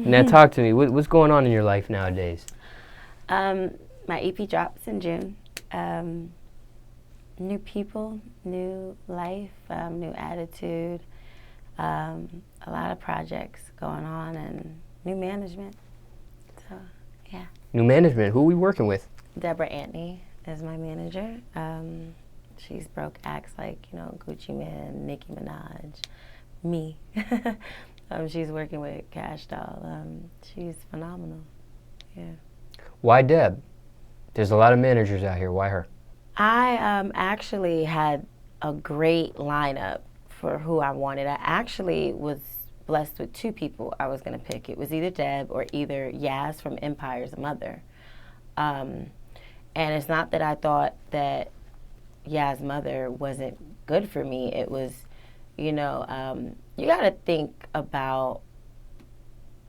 Now talk to me. What's going on in your life nowadays? My EP drops in June. New people, new life, new attitude, a lot of projects going on, and new management. So, yeah. New management. Who are we working with? Debra Antney is my manager. She's broke acts like, Gucci Mane, Nicki Minaj, me. She's working with Cash Doll. She's phenomenal. Yeah. Why Deb? There's a lot of managers out here. Why her? I actually had a great lineup for who I wanted. I actually was blessed with two people I was going to pick. It was either Deb or either Yaz from Empire's mother. And it's not that I thought that Yaz's mother wasn't good for me. It was, you got to think about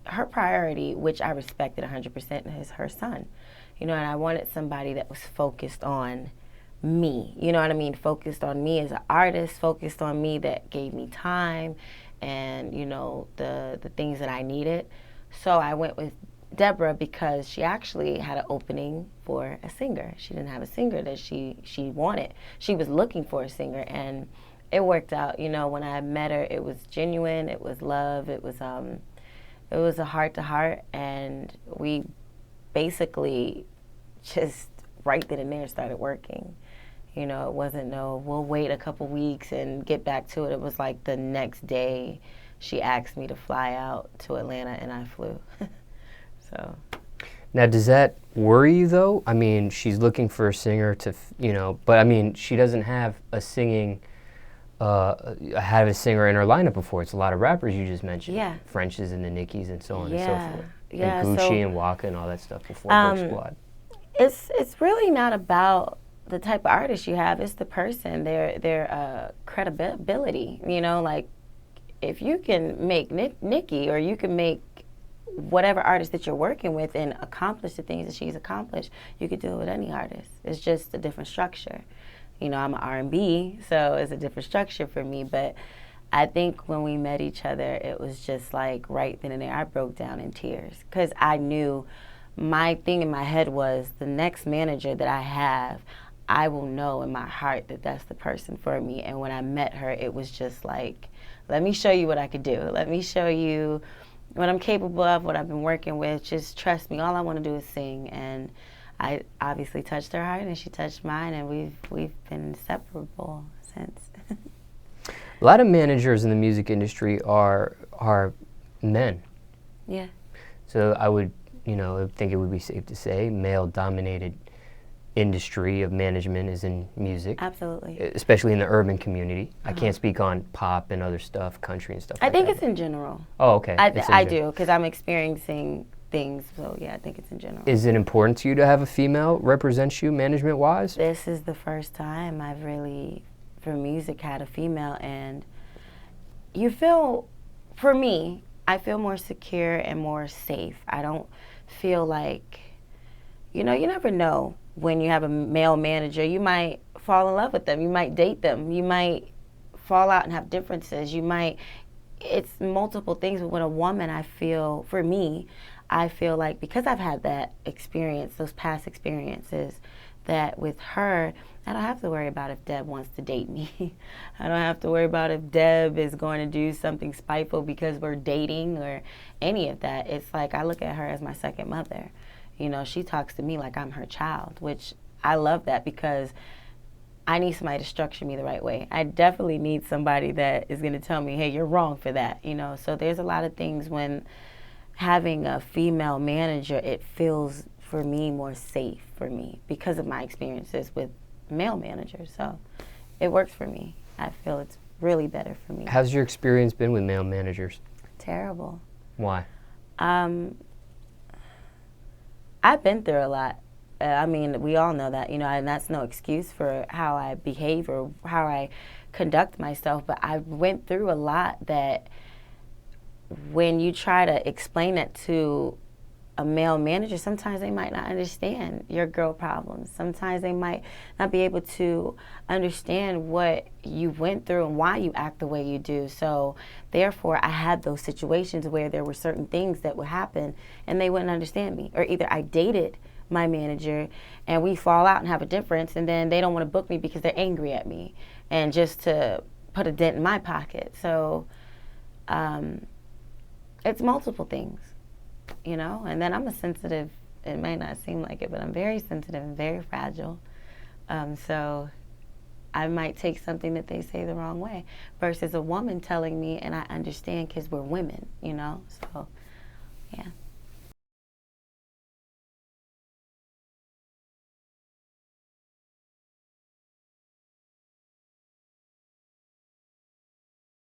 her priority, which I respected 100%, is her son. And I wanted somebody that was focused on me, you know what I mean? Focused on me as an artist, focused on me, that gave me time and, the things that I needed. So I went with Debra because she actually had an opening for a singer. She didn't have a singer that she wanted. She was looking for a singer, and it worked out. When I met her, it was genuine, it was love, it was a heart-to-heart, and we basically just right then and there started working. It wasn't we'll wait a couple weeks and get back to it. It was like the next day she asked me to fly out to Atlanta, and I flew. So. Now, does that worry you, though? I mean, she's looking for a singer to, but I mean, she doesn't have a singer in her lineup before. It's a lot of rappers you just mentioned. Yeah. French's and the Nickies and so on and so forth. Yeah. And Gucci and Waka and all that stuff before Brick Squad. It's really not about the type of artist you have. It's the person, their credibility. Like if you can make Nicki, or you can make whatever artist that you're working with and accomplish the things that she's accomplished, you could do it with any artist. It's just a different structure. I'm an R&B, so it's a different structure for me. But I think when we met each other, it was just like right then and there, I broke down in tears because I knew my thing in my head was the next manager that I have, I will know in my heart that that's the person for me. And when I met her, it was just like, let me show you what I could do. Let me show you what I'm capable of, what I've been working with. Just trust me. All I want to do is sing. And I obviously touched her heart, and she touched mine, and we've been inseparable since. A lot of managers in the music industry are men. Yeah. So I would, think it would be safe to say male-dominated industry of management is in music. Absolutely. Especially in the urban community. I can't speak on pop and other stuff, country and stuff like that. I think it's in general. Oh, okay. I do, because I'm experiencing things, so yeah, I think it's in general. Is it important to you to have a female represent you management-wise? This is the first time I've really, for music, had a female, and you feel, for me, I feel more secure and more safe. I don't feel like, you never know. When you have a male manager, you might fall in love with them. You might date them. You might fall out and have differences. It's multiple things. But when a woman, I feel like because I've had that experience, those past experiences, that with her, I don't have to worry about if Deb wants to date me. I don't have to worry about if Deb is going to do something spiteful because we're dating or any of that. It's like I look at her as my second mother. She talks to me like I'm her child, which I love that because I need somebody to structure me the right way. I definitely need somebody that is going to tell me, hey, you're wrong for that, So there's a lot of things when having a female manager, it feels, for me, more safe for me because of my experiences with male managers. So it works for me. I feel it's really better for me. How's your experience been with male managers? Terrible. Why? I've been through a lot. I mean, we all know that, and that's no excuse for how I behave or how I conduct myself, but I went through a lot that when you try to explain it to a male manager, sometimes they might not understand your girl problems. Sometimes they might not be able to understand what you went through and why you act the way you do. So therefore, I had those situations where there were certain things that would happen and they wouldn't understand me. Or either I dated my manager and we fall out and have a difference, and then they don't want to book me because they're angry at me and just to put a dent in my pocket. So it's multiple things, you know. And then I'm a sensitive, it may not seem like it, but I'm very sensitive and very fragile. So I might take something that they say the wrong way versus a woman telling me, and I understand because we're women, you know. So yeah.